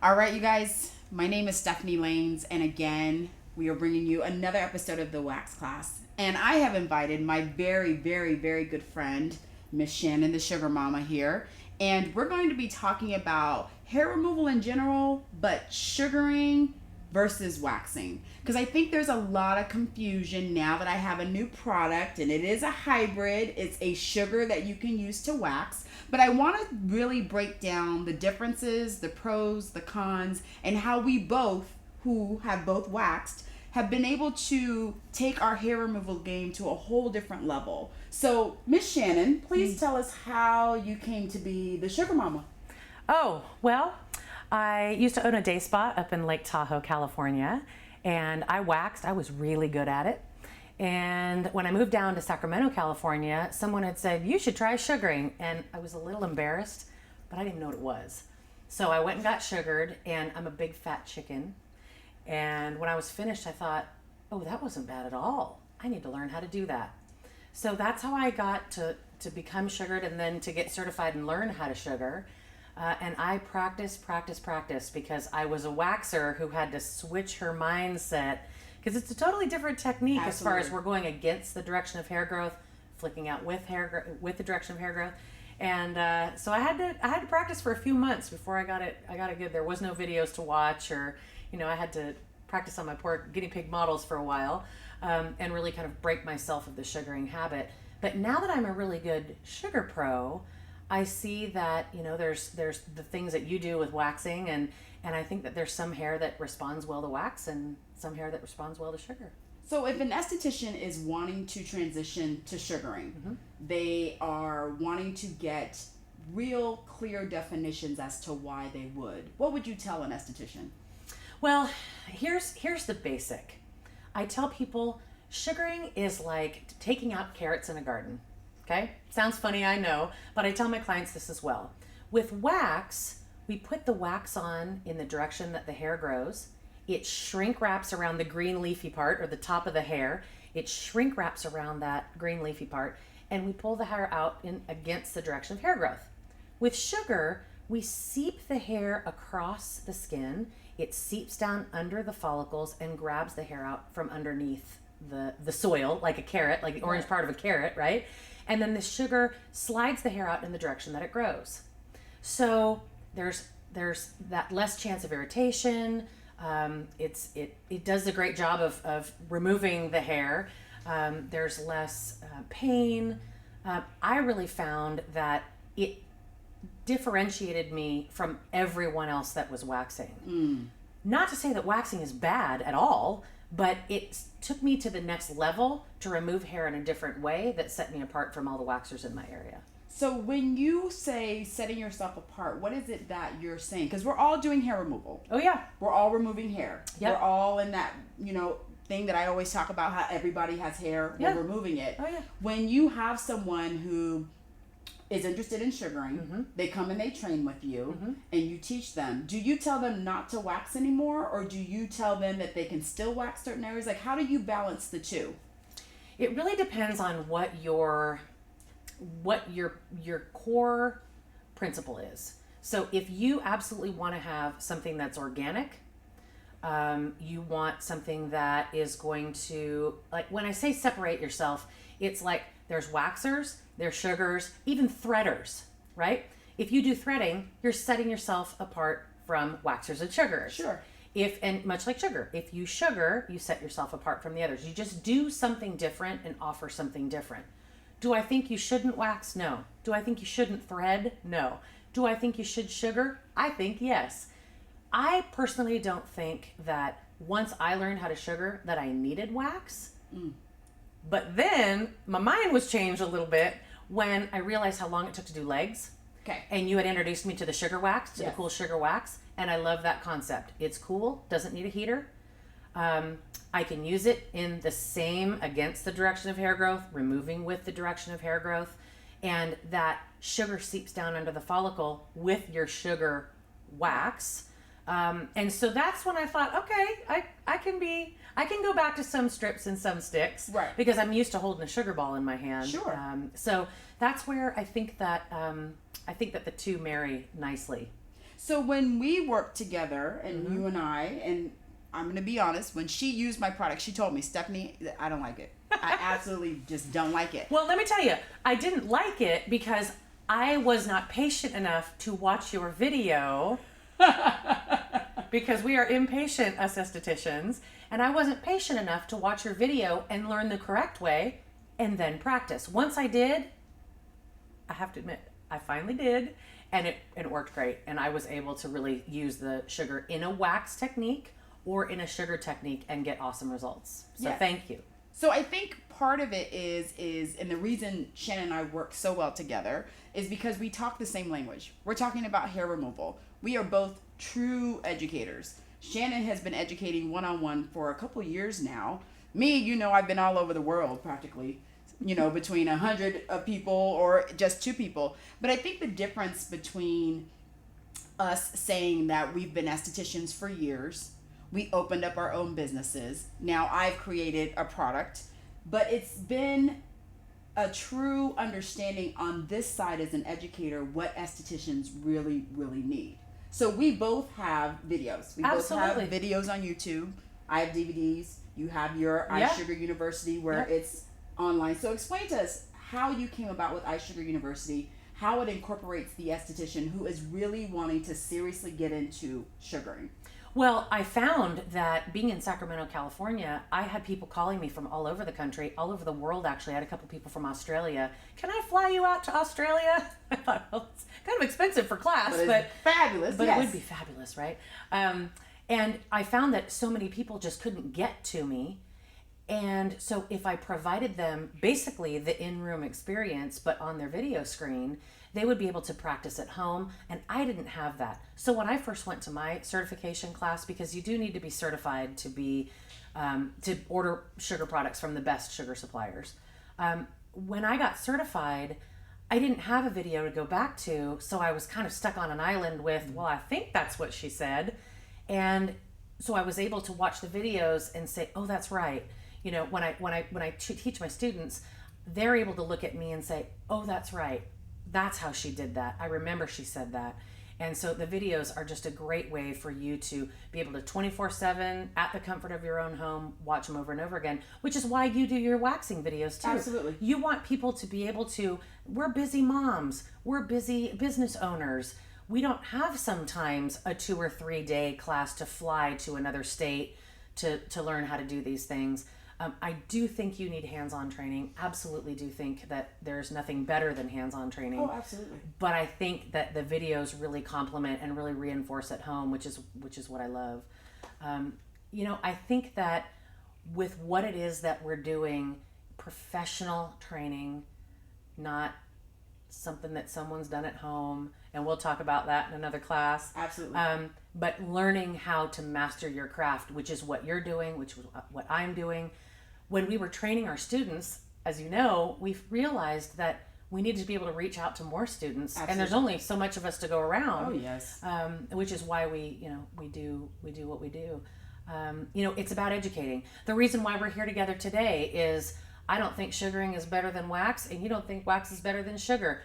All right, you guys, my name is Stephanie Laynes, and again, we are bringing you another episode of the Wax Class. And I have invited my very, very, very good friend, Miss Shannon, the Sugar Mama here. And we're going to be talking about hair removal in general, but sugaring versus waxing. Because I think there's a lot of confusion now that I have a new product, and it is a hybrid. It's a sugar that you can use to wax. But I want to really break down the differences, the pros, the cons, and how we both, who have both waxed, have been able to take our hair removal game to a whole different level. So, Miss Shannon, please tell us how you came to be the Sugar Mama. Oh, well, I used to own a day spa up in Lake Tahoe, California, and I waxed. I was really good at it. And when I moved down to Sacramento, California, someone had said, you should try sugaring. And I was a little embarrassed, but I didn't know what it was. So I went and got sugared, and I'm a big fat chicken. And when I was finished, I thought, oh, that wasn't bad at all. I need to learn how to do that. So that's how I got to become sugared and then to get certified and learn how to sugar. And I practice because I was a waxer who had to switch her mindset, because it's a totally different technique. Absolutely. As far as we're going against the direction of hair growth, flicking out with the direction of hair growth. And so I had to practice for a few months before I got it good. There was no videos to watch, or I had to practice on my poor guinea pig models for a while, and really kind of break myself of the sugaring habit. But now that I'm a really good sugar pro, I see that there's the things that you do with waxing, and I think that there's some hair that responds well to wax and some hair that responds well to sugar. So if an esthetician is wanting to transition to sugaring, mm-hmm. they are wanting to get real clear definitions as to why they would. What would you tell an esthetician? Well, here's the basic. I tell people sugaring is like taking out carrots in a garden. Okay? Sounds funny, I know, but I tell my clients this as well. With wax, we put the wax on in the direction that the hair grows. It shrink wraps around the green leafy part, or the top of the hair. It shrink wraps around that green leafy part, and we pull the hair out in against the direction of hair growth. With sugar, we seep the hair across the skin. It seeps down under the follicles and grabs the hair out from underneath the soil, like a carrot, like the orange part of a carrot, right? And then the sugar slides the hair out in the direction that it grows. So there's that less chance of irritation. It does a great job of removing the hair. There's less pain. I really found that it differentiated me from everyone else that was waxing. Not to say that waxing is bad at all, but it took me to the next level to remove hair in a different way that set me apart from all the waxers in my area. So when you say setting yourself apart, what is it that you're saying? Because we're all doing hair removal. Oh, yeah. We're all removing hair. Yep. We're all in that, thing that I always talk about, how everybody has hair. Yeah. We're removing it. Oh, yeah. When you have someone who is interested in sugaring, mm-hmm. they come and they train with you, mm-hmm. and you teach them. Do you tell them not to wax anymore, or do you tell them that they can still wax certain areas? Like, how do you balance the two? It really depends on what your core principle is. So if you absolutely want to have something that's organic, you want something that is going to, like when I say separate yourself, it's like there's waxers, there's sugars, even threaders, right? If you do threading, you're setting yourself apart from waxers and sugars. Sure. And much like sugar, if you sugar, you set yourself apart from the others. You just do something different and offer something different. Do I think you shouldn't wax? No. Do I think you shouldn't thread? No. Do I think you should sugar? I think yes. I personally don't think that once I learned how to sugar that I needed wax. But then my mind was changed a little bit when I realized how long it took to do legs. Okay. And you had introduced me to the sugar wax, to yes. the cool sugar wax. And I love that concept. It's cool, doesn't need a heater. I can use it in the same against the direction of hair growth, removing with the direction of hair growth. And that sugar seeps down under the follicle with your sugar wax. And so that's when I thought, okay, I can go back to some strips and some sticks, right? Because I'm used to holding a sugar ball in my hand. Sure. So that's where I think that the two marry nicely. So when we worked together, and you and I'm going to be honest, when she used my product, she told me, Stephanie, I don't like it. I absolutely just don't like it. Well, let me tell you, I didn't like it because I was not patient enough to watch your video because we are impatient, us estheticians, and I wasn't patient enough to watch your video and learn the correct way and then practice. Once I did, I have to admit, I finally did, and it worked great. And I was able to really use the sugar in a wax technique or in a sugar technique and get awesome results. So thank you. So I think part of it is, and the reason Shannon and I work so well together is because we talk the same language. We're talking about hair removal. We are both true educators. Shannon has been educating one-on-one for a couple years now. Me, I've been all over the world practically, between 100 of people or just 2 people. But I think the difference between us saying that we've been estheticians for years, we opened up our own businesses. Now I've created a product, but it's been a true understanding on this side as an educator what estheticians really, really need. So we both have videos. We both have videos on YouTube. I have DVDs. You have your iSugar University where it's online. So explain to us how you came about with iSugar University, how it incorporates the esthetician who is really wanting to seriously get into sugaring. Well, I found that being in Sacramento, California, I had people calling me from all over the country, all over the world actually. I had a couple people from Australia. Can I fly you out to Australia? I thought, well, it's kind of expensive for class, but fabulous. But it would be fabulous, right? And I found that so many people just couldn't get to me. And so if I provided them basically the in-room experience, but on their video screen, they would be able to practice at home, and I didn't have that. So when I first went to my certification class, because you do need to be certified to be to order sugar products from the best sugar suppliers. When I got certified, I didn't have a video to go back to, so I was kind of stuck on an island with, well, I think that's what she said, and so I was able to watch the videos and say, oh, that's right. When I teach my students, they're able to look at me and say, oh, that's right. That's how she did that. I remember she said that. And so the videos are just a great way for you to be able to 24/7 at the comfort of your own home, watch them over and over again, which is why you do your waxing videos too. Absolutely. You want people to be able to, we're busy moms, we're busy business owners. We don't have sometimes a 2 or 3 day class to fly to another state to learn how to do these things. I do think you need hands-on training. Absolutely do think that there's nothing better than hands-on training. Oh, absolutely. But I think that the videos really complement and really reinforce at home, which is what I love. I think that with what it is that we're doing, professional training, not something that someone's done at home, and we'll talk about that in another class. Absolutely. But learning how to master your craft, which is what you're doing, which is what I'm doing. When we were training our students, as you know, we've realized that we need to be able to reach out to more students. Absolutely. And there's only so much of us to go around. Oh, yes. Which is why we do what we do. It's about educating. The reason why we're here together today is I don't think sugaring is better than wax, and you don't think wax is better than sugar.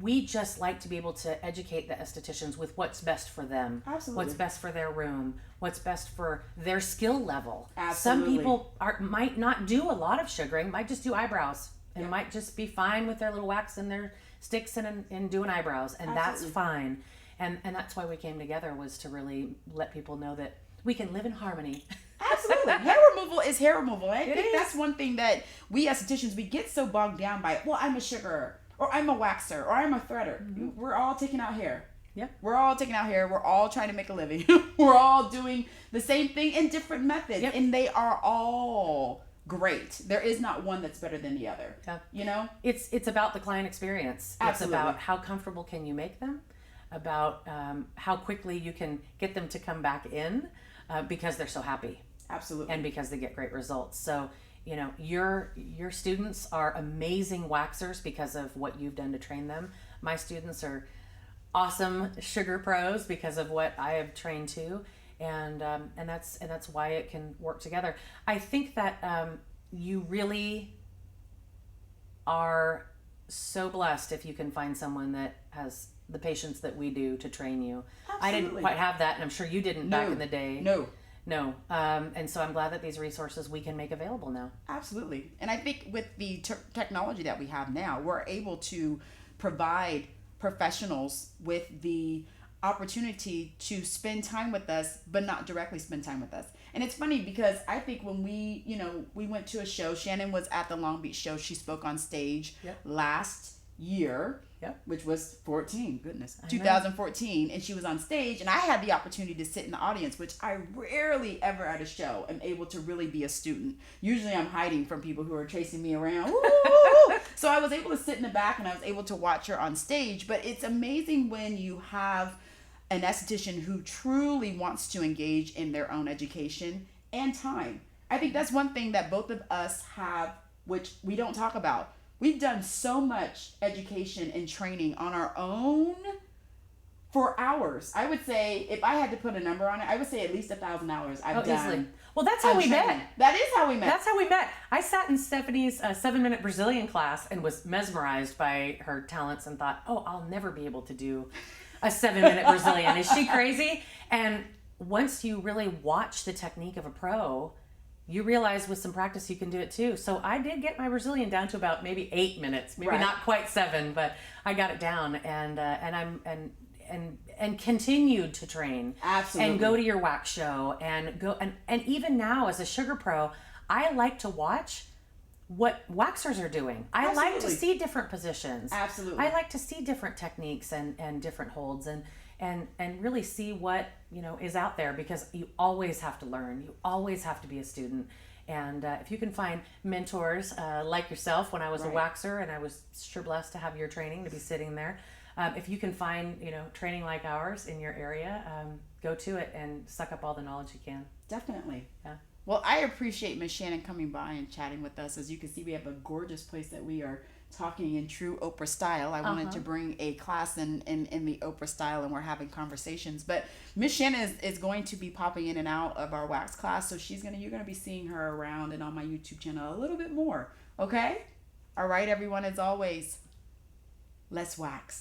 We just like to be able to educate the estheticians with what's best for them. Absolutely. What's best for their room, what's best for their skill level. Absolutely. Some people might not do a lot of sugaring, might just do eyebrows, and might just be fine with their little wax and their sticks and doing eyebrows, and that's fine. And that's why we came together, was to really let people know that we can live in harmony. Absolutely. Hair removal is hair removal. I think that's one thing that we estheticians, we get so bogged down by, well, I'm a sugarer, or I'm a waxer, or I'm a threader. Mm-hmm. We're all taking out hair. Yeah. We're all taking out hair. We're all trying to make a living. We're all doing the same thing in different methods. Yep. And they are all great. There is not one that's better than the other. Yeah. It's about the client experience. Absolutely. It's about how comfortable can you make them, about how quickly you can get them to come back in because they're so happy. Absolutely. And because they get great results. So, your students are amazing waxers because of what you've done to train them. My students are awesome sugar pros because of what I have trained too. And that's why it can work together. I think that you really are so blessed if you can find someone that has the patients that we do to train you. Absolutely. I didn't quite have that, and I'm sure you didn't back in the day. No. And so I'm glad that these resources we can make available now. Absolutely. And I think with the technology that we have now, we're able to provide professionals with the opportunity to spend time with us, but not directly spend time with us. And it's funny because I think when we went to a show, Shannon was at the Long Beach show. She spoke on stage last year, which was 2014, and she was on stage, and I had the opportunity to sit in the audience, which I rarely ever at a show am able to really be a student. Usually I'm hiding from people who are chasing me around. So I was able to sit in the back, and I was able to watch her on stage. But it's amazing when you have an esthetician who truly wants to engage in their own education and time. I think that's one thing that both of us have, which we don't talk about. We've done so much education and training on our own for hours. I would say, if I had to put a number on it, I would say at least 1,000 hours I've done. Easily. Well, that's how we met. That is how we met. That's how we met. I sat in Stephanie's 7-minute Brazilian class and was mesmerized by her talents and thought, oh, I'll never be able to do a 7-minute Brazilian. Is she crazy? And once you really watch the technique of a pro, you realize with some practice you can do it too. So I did get my Brazilian down to about maybe 8 minutes, maybe not quite 7, but I got it down, and continued to train. Absolutely. And go to your wax show, and go and even now as a sugar pro, I like to watch what waxers are doing. I like to see different positions. Absolutely. I like to see different techniques and different holds and really see what is out there, because you always have to learn. You always have to be a student. And if you can find mentors like yourself, when I was a waxer, and I was sure blessed to have your training, to be sitting there. If you can find training like ours in your area, go to it and suck up all the knowledge you can. Definitely. Yeah. Well, I appreciate Miss Shannon coming by and chatting with us. As you can see, we have a gorgeous place that we are talking in true Oprah style. I wanted to bring a class in the Oprah style, and we're having conversations. But Miss Shannon is going to be popping in and out of our wax class, so you're gonna be seeing her around and on my YouTube channel a little bit more. Okay? All right, everyone. As always, let's wax.